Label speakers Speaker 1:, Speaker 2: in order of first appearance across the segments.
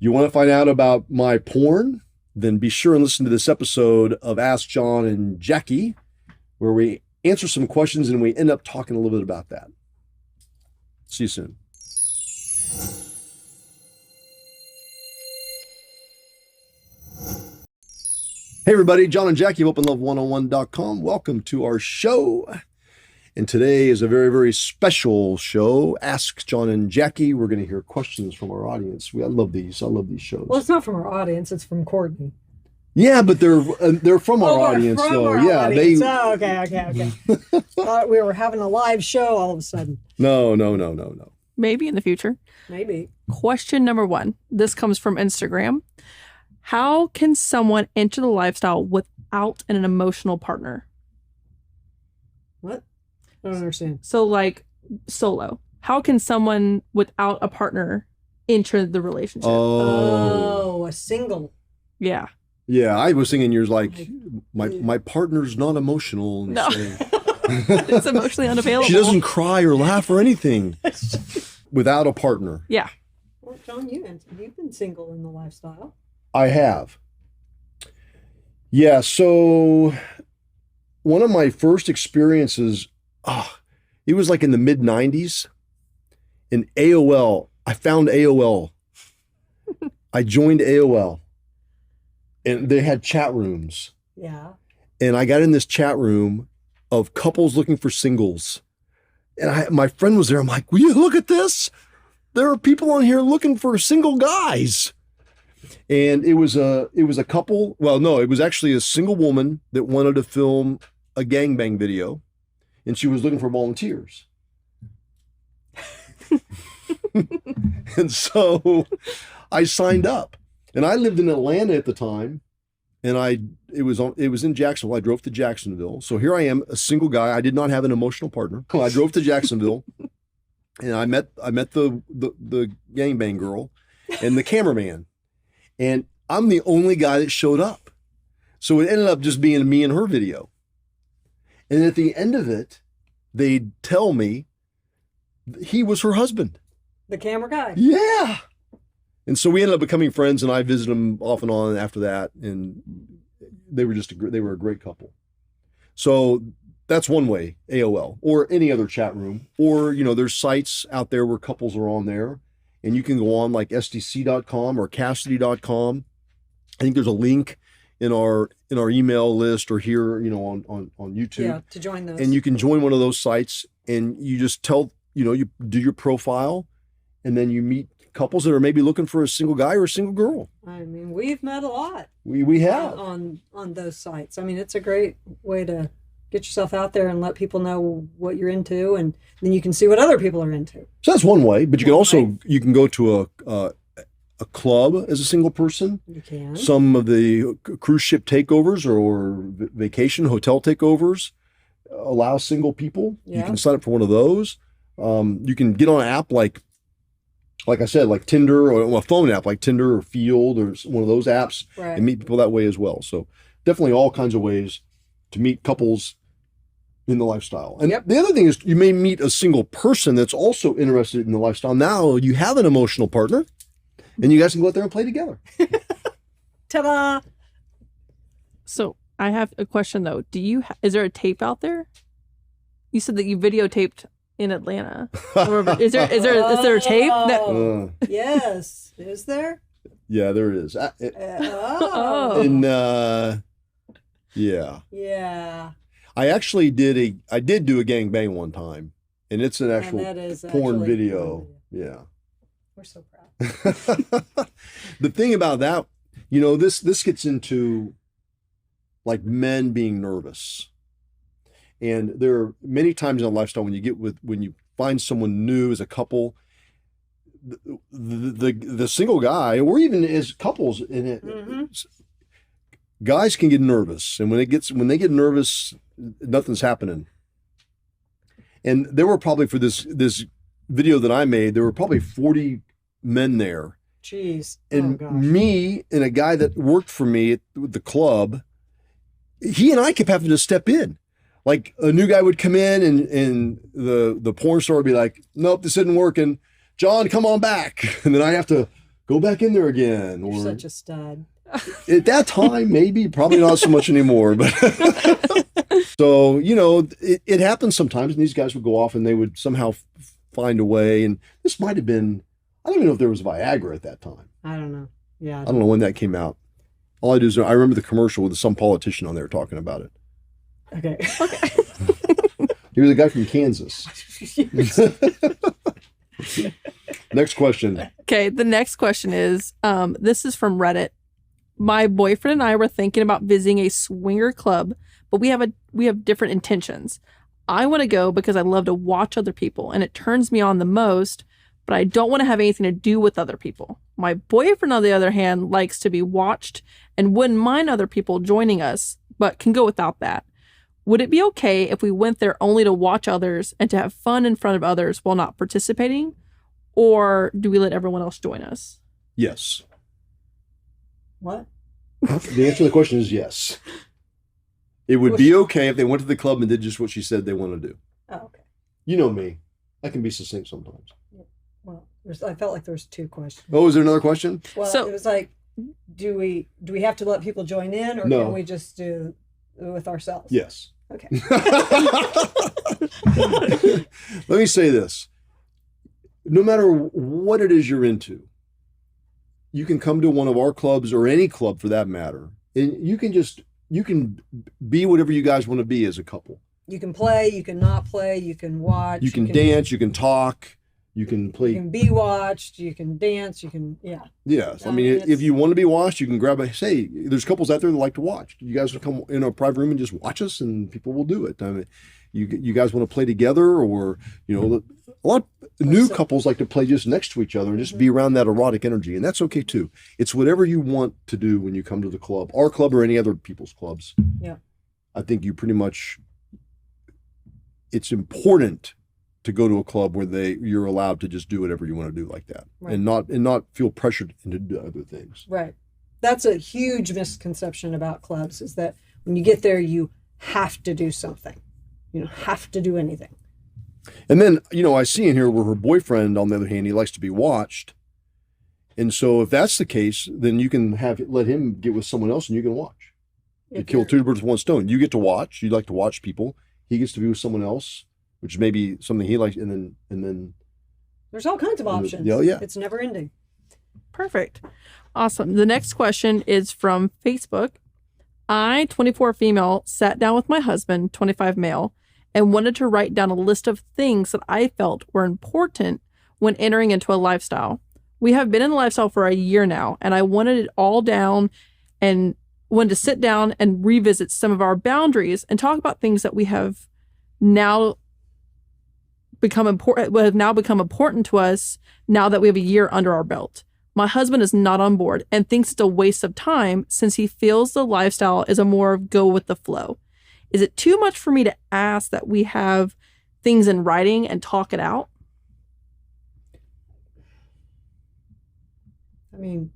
Speaker 1: You want to find out about my porn? Then be sure and listen to this episode of Ask John and Jackie, where we answer some questions and we end up talking a little bit about that. See you soon. Hey everybody, John and Jackie of OpenLove101.com. Welcome to our show. And today is a very, very special show. Ask John and Jackie. We're going to hear questions from our audience. I love these. I love these shows.
Speaker 2: Well, it's not from our audience. It's from Courtney.
Speaker 1: Yeah, but they're from our audience,
Speaker 2: from
Speaker 1: though.
Speaker 2: Our
Speaker 1: yeah,
Speaker 2: audience. Okay. Thought we were having a live show all of a sudden.
Speaker 1: No.
Speaker 3: Maybe in the future.
Speaker 2: Maybe.
Speaker 3: Question number 1. This comes from Instagram. How can someone enter the lifestyle without an emotional partner?
Speaker 2: What? I don't understand.
Speaker 3: So like solo. How can someone without a partner enter the relationship?
Speaker 2: Oh, a single.
Speaker 3: Yeah.
Speaker 1: Yeah, I was thinking yours like, my partner's not emotional. And
Speaker 3: No.
Speaker 1: so
Speaker 3: It's emotionally unavailable.
Speaker 1: she doesn't cry or laugh or anything without a partner.
Speaker 3: Yeah.
Speaker 2: Well, John, you've been single in the lifestyle.
Speaker 1: I have. Yeah, so one of my first experiences, it was like in the mid 90s in AOL. I found AOL. I joined AOL and they had chat rooms.
Speaker 2: Yeah.
Speaker 1: And I got in this chat room of couples looking for singles. And my friend was there. I'm like, will you look at this? There are people on here looking for single guys. And it was a couple. Well, no, it was actually a single woman that wanted to film a gangbang video. And she was looking for volunteers. And so I signed up. And I lived in Atlanta at the time. And it was in Jacksonville. I drove to Jacksonville. So here I am, a single guy. I did not have an emotional partner. I drove to Jacksonville and I met the gangbang girl and the cameraman. And I'm the only guy that showed up. So it ended up just being me and her video. And at the end of it, they'd tell me he was her husband.
Speaker 2: The camera guy.
Speaker 1: Yeah. And so we ended up becoming friends, and I visited them off and on after that. And they were a great couple. So that's one way, AOL, or any other chat room. Or, there's sites out there where couples are on there. And you can go on like SDC.com or Cassidy.com. I think there's a link in our email list or here, on YouTube.
Speaker 2: Yeah, to join those.
Speaker 1: And you can join one of those sites and you just you do your profile and then you meet couples that are maybe looking for a single guy or a single girl.
Speaker 2: I mean, we've met a lot.
Speaker 1: We have.
Speaker 2: On those sites. I mean, it's a great way to get yourself out there and let people know what you're into, and then you can see what other people are into.
Speaker 1: So that's one way, but you can also, you can go to a club as a single person.
Speaker 2: You can.
Speaker 1: Some of the cruise ship takeovers or vacation hotel takeovers allow single people.
Speaker 2: Yeah.
Speaker 1: You can sign up for one of those. You can get on an app like I said, like Tinder, or a phone app like Tinder or Field or one of those apps,
Speaker 2: Right.
Speaker 1: and meet people that way as well. So definitely all kinds of ways to meet couples in the lifestyle. And
Speaker 2: Yep.
Speaker 1: the other thing is you may meet a single person that's also interested in the lifestyle. Now you have an emotional partner and you guys can go out there and play together.
Speaker 2: Ta-da!
Speaker 3: So I have a question though. Is there a tape out there? You said that you videotaped in Atlanta. Is there a tape?
Speaker 2: Oh, yes. Is there?
Speaker 1: Yeah, there is.
Speaker 2: Oh.
Speaker 1: And yeah.
Speaker 2: Yeah.
Speaker 1: I actually did do a gangbang one time, and it's an actual
Speaker 2: that is
Speaker 1: porn
Speaker 2: actually
Speaker 1: video.
Speaker 2: porn
Speaker 1: Yeah.
Speaker 2: We're so proud.
Speaker 1: The thing about that, this gets into like men being nervous. And there are many times in a lifestyle when you find someone new as a couple, the single guy, or even as couples in it, guys can get nervous. And when they get nervous, nothing's happening. And there were probably, for this video that I made, there were probably 40 men there.
Speaker 2: Jeez.
Speaker 1: And
Speaker 2: oh, gosh.
Speaker 1: me and a guy that worked for me at the club, he and I kept having to step in. Like a new guy would come in and the porn star would be like, nope, this isn't working. John, come on back. And then I have to go back in there again.
Speaker 2: You're
Speaker 1: Or
Speaker 2: such a stud.
Speaker 1: at that time, maybe, probably not so much anymore, but so, it happens sometimes, and these guys would go off and they would somehow find a way. And this might have been, I don't even know if there was Viagra at that time.
Speaker 2: I don't know. Yeah.
Speaker 1: I don't know when that came out. All I do is I remember the commercial with some politician on there talking about it.
Speaker 2: Okay.
Speaker 1: He was a guy from Kansas. Next question.
Speaker 3: Okay, the next question is this is from Reddit. My boyfriend and I were thinking about visiting a swinger club, but we have different intentions. I want to go because I love to watch other people and it turns me on the most, but I don't want to have anything to do with other people. My boyfriend, on the other hand, likes to be watched and wouldn't mind other people joining us, but can go without that. Would it be okay if we went there only to watch others and to have fun in front of others while not participating? Or do we let everyone else join us?
Speaker 1: Yes.
Speaker 2: What?
Speaker 1: The answer to the question is yes. It would be okay if they went to the club and did just what she said they want to do.
Speaker 2: Oh, okay.
Speaker 1: You know me. I can be succinct sometimes.
Speaker 2: Well, I felt like there was two questions.
Speaker 1: Oh, is there another question?
Speaker 2: Well,
Speaker 3: So-
Speaker 2: it was like, do we have to let people join in, or
Speaker 1: No.
Speaker 2: can we just do it with ourselves?
Speaker 1: Yes.
Speaker 2: Okay.
Speaker 1: Let me say this. No matter what it is you're into, you can come to one of our clubs or any club for that matter, and you can be whatever you guys want to be as a couple.
Speaker 2: You can play, you can not play, you can watch,
Speaker 1: You can dance, you can talk, you can play.
Speaker 2: you can be watched, you can dance, you can, yeah.
Speaker 1: Yes. I
Speaker 2: I
Speaker 1: mean,
Speaker 2: mean,
Speaker 1: if
Speaker 2: it's-
Speaker 1: you want to be watched, you can grab there's couples out there that like to watch. You guys will come in a private room and just watch us, and people will do it. I mean, you guys want to play together, or, a lot of new
Speaker 2: So-
Speaker 1: couples like to play just next to each other and just be around that erotic energy. And that's okay too. It's whatever you want to do when you come to the club, our club or any other people's clubs.
Speaker 2: Yeah.
Speaker 1: I think it's important to go to a club where you're allowed to just do whatever you want to do like that,
Speaker 2: Right.
Speaker 1: and not feel pressured into do other things.
Speaker 2: Right. That's a huge misconception about clubs, is that when you get there, you have to do something. You don't have to do anything.
Speaker 1: And then, I see in here where her boyfriend, on the other hand, he likes to be watched. And so if that's the case, then you can let him get with someone else and you can watch. You
Speaker 2: If
Speaker 1: kill
Speaker 2: you're-
Speaker 1: two birds with one stone. You get to watch. You like to watch people. He gets to be with someone else, which may be something he likes. And then
Speaker 2: There's all kinds of options.
Speaker 1: Yeah, yeah.
Speaker 2: It's never ending.
Speaker 3: Perfect. Awesome. The next question is from Facebook. I, 24 female, sat down with my husband, 25 male, and wanted to write down a list of things that I felt were important when entering into a lifestyle. We have been in the lifestyle for a year now, and I wanted it all down and wanted to sit down and revisit some of our boundaries and talk about things that we have now become important to us now that we have a year under our belt. My husband is not on board and thinks it's a waste of time since he feels the lifestyle is a more of go with the flow. Is it too much for me to ask that we have things in writing and talk it out?
Speaker 2: I mean,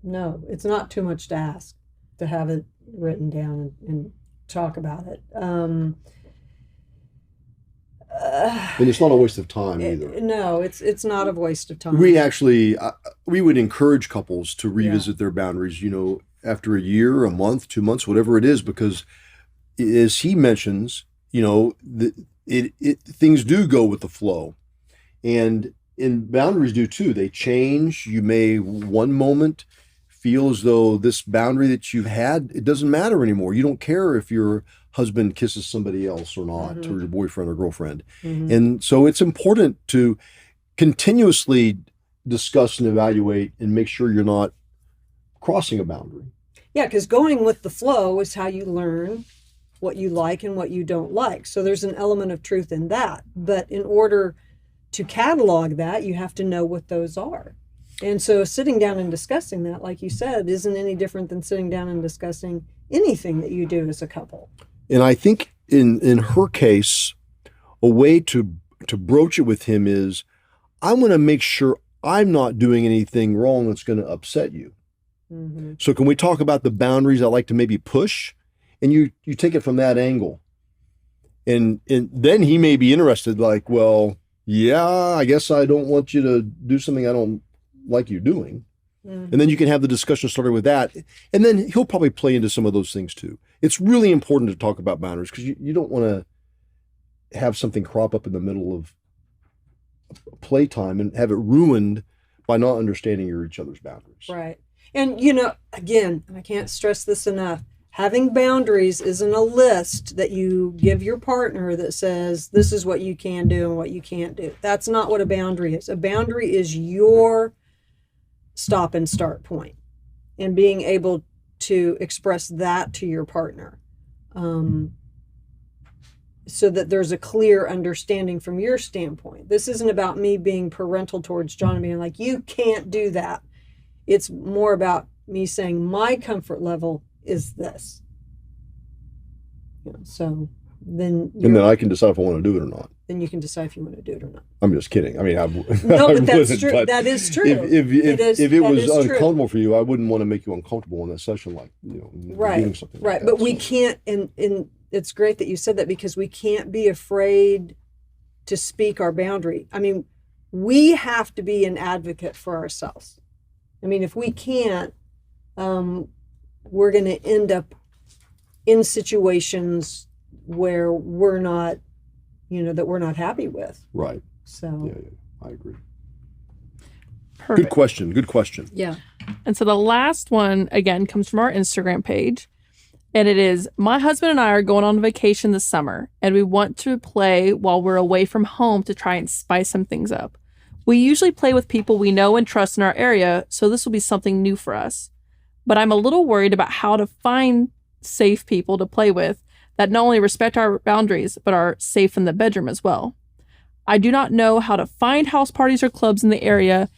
Speaker 2: no, it's not too much to ask to have it written down and talk about it.
Speaker 1: and it's not a waste of time either.
Speaker 2: No, it's not a waste of time.
Speaker 1: We actually, we would encourage couples to revisit their boundaries, after a year, a month, 2 months, whatever it is, because as he mentions, things do go with the flow, and boundaries do too. They change. You may one moment feel as though this boundary that you've had, it doesn't matter anymore. You don't care if your husband kisses somebody else or not, or your boyfriend or girlfriend.
Speaker 2: Mhm.
Speaker 1: And so it's important to continuously discuss and evaluate and make sure you're not crossing a boundary.
Speaker 2: Yeah, because going with the flow is how you learn what you like and what you don't like. So there's an element of truth in that. But in order to catalog that, you have to know what those are. And so sitting down and discussing that, like you said, isn't any different than sitting down and discussing anything that you do as a couple.
Speaker 1: And I think in her case, a way to broach it with him is, I want to make sure I'm not doing anything wrong that's going to upset you.
Speaker 2: Mm-hmm.
Speaker 1: So can we talk about the boundaries I like to maybe push? And you take it from that angle. And then he may be interested, like, well, yeah, I guess I don't want you to do something I don't like you doing.
Speaker 2: Mhm.
Speaker 1: And then you can have the discussion started with that. And then he'll probably play into some of those things too. It's really important to talk about boundaries because you don't want to have something crop up in the middle of playtime and have it ruined by not understanding each other's boundaries.
Speaker 2: Right. And, again, I can't stress this enough. Having boundaries isn't a list that you give your partner that says, this is what you can do and what you can't do. That's not what a boundary is. A boundary is your stop and start point, and being able to express that to your partner, so that there's a clear understanding from your standpoint. This isn't about me being parental towards John and being like, you can't do that. It's more about me saying my comfort level is this. So then
Speaker 1: And then I can decide if I want to do it or not.
Speaker 2: then you can decide if you want to do it or not.
Speaker 1: I'm just kidding. I mean,
Speaker 2: No,
Speaker 1: I
Speaker 2: but that's
Speaker 1: wouldn't,
Speaker 2: true.
Speaker 1: but
Speaker 2: That is true.
Speaker 1: If it
Speaker 2: that
Speaker 1: was
Speaker 2: is true.
Speaker 1: uncomfortable for you, I wouldn't want to make you uncomfortable in that session, like
Speaker 2: Right,
Speaker 1: doing something.
Speaker 2: right.
Speaker 1: Like
Speaker 2: But
Speaker 1: that.
Speaker 2: we
Speaker 1: So,
Speaker 2: can't, and it's great that you said that, because we can't be afraid to speak our boundary. I mean, we have to be an advocate for ourselves. I mean, if we can't, we're going to end up in situations where we're not, that we're not happy with.
Speaker 1: right.
Speaker 2: So,
Speaker 1: Yeah, I agree.
Speaker 3: Perfect.
Speaker 1: Good question. Good question.
Speaker 2: yeah.
Speaker 3: And so the last one, again, comes from our Instagram page. And it is, my husband and I are going on vacation this summer, and we want to play while we're away from home to try and spice some things up. We usually play with people we know and trust in our area, so this will be something new for us. But I'm a little worried about how to find safe people to play with that not only respect our boundaries, but are safe in the bedroom as well. I do not know how to find house parties or clubs in the area,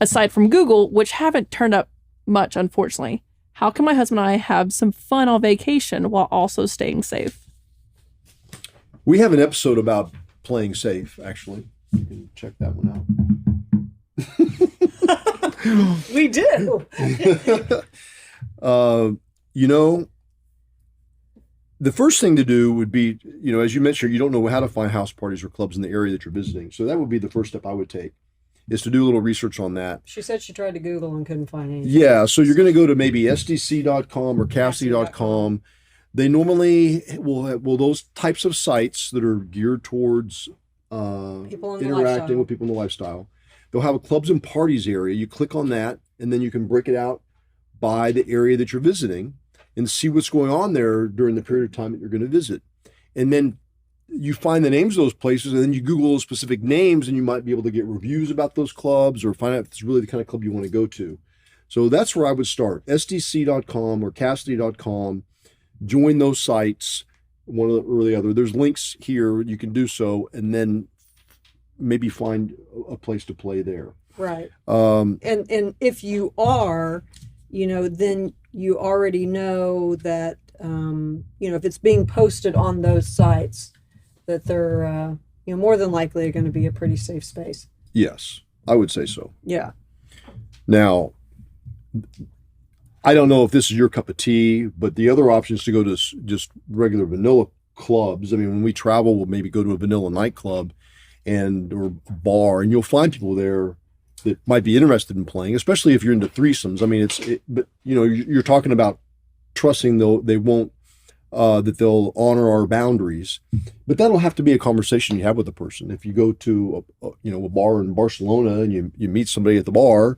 Speaker 3: aside from Google, which haven't turned up much, unfortunately. How can my husband and I have some fun on vacation while also staying safe?
Speaker 1: We have an episode about playing safe, actually. You can check that one out.
Speaker 2: We do.
Speaker 1: The first thing to do would be, as you mentioned, you don't know how to find house parties or clubs in the area that you're visiting. So that would be the first step I would take, is to do a little research on that.
Speaker 2: She said she tried to Google and couldn't find anything.
Speaker 1: Yeah, so you're going to go to maybe SDC.com or Cassidy.com. They normally will those types of sites that are geared towards
Speaker 2: People in the
Speaker 1: interacting
Speaker 2: lifestyle.
Speaker 1: with people in the lifestyle. They'll have a clubs and parties area. You click on that, and then you can break it out by the area that you're visiting and see what's going on there during the period of time that you're going to visit. And then you find the names of those places, and then you Google those specific names, and you might be able to get reviews about those clubs or find out if it's really the kind of club you want to go to. So that's where I would start. SDC.com or Cassidy.com. Join those sites, one or the other. There's links here. You can do so, and then maybe find a place to play there.
Speaker 2: Right.
Speaker 1: Um,
Speaker 2: And if you are, then you already know that, if it's being posted on those sites, that they're, more than likely going to be a pretty safe space.
Speaker 1: yes, I would say so.
Speaker 2: Yeah.
Speaker 1: Now, I don't know if this is your cup of tea, but the other option is to go to just regular vanilla clubs. I mean, when we travel, we'll maybe go to a vanilla nightclub or bar, and you'll find people there that might be interested in playing, especially if you're into threesomes. I mean, but you're talking about trusting they won't, that they'll honor our boundaries, but that'll have to be a conversation you have with the person. If you go to a bar in Barcelona and you meet somebody at the bar,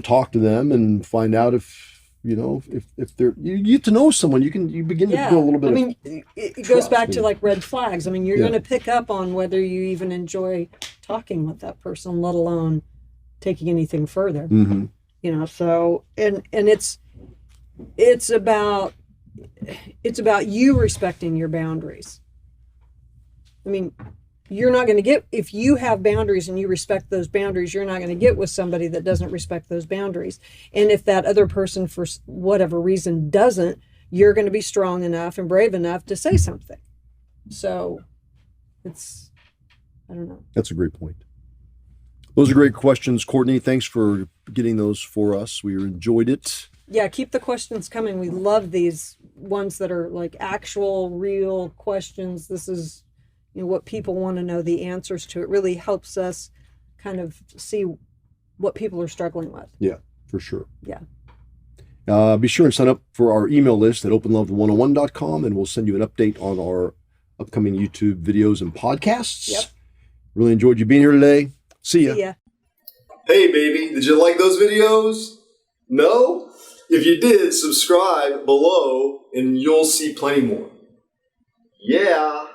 Speaker 1: talk to them and find out if they're, you get to know someone, you begin to feel a little bit.
Speaker 2: I mean, it goes
Speaker 1: trust
Speaker 2: back to
Speaker 1: and-
Speaker 2: like red flags. I mean, you're
Speaker 1: Yeah.
Speaker 2: going to pick up on whether you even enjoy talking with that person, let alone taking anything further.
Speaker 1: Mhm.
Speaker 2: So and it's about you respecting your boundaries. I mean, you're not going to get, if you have boundaries and you respect those boundaries, you're not going to get with somebody that doesn't respect those boundaries. And if that other person, for whatever reason, doesn't, you're going to be strong enough and brave enough to say something. So I don't know.
Speaker 1: That's a great point. Those are great questions, Courtney. Thanks for getting those for us. We enjoyed it.
Speaker 2: Yeah, keep the questions coming. We love these ones that are like actual, real questions. This is, what people want to know the answers to. It really helps us kind of see what people are struggling with.
Speaker 1: Yeah, for sure.
Speaker 2: Yeah.
Speaker 1: Be sure and sign up for our email list at openlove101.com, and we'll send you an update on our upcoming YouTube videos and podcasts.
Speaker 2: Yep.
Speaker 1: Really enjoyed you being here today. See ya.
Speaker 2: See ya.
Speaker 1: Hey, baby, did you like those videos? No? If you did, subscribe below and you'll see plenty more. Yeah.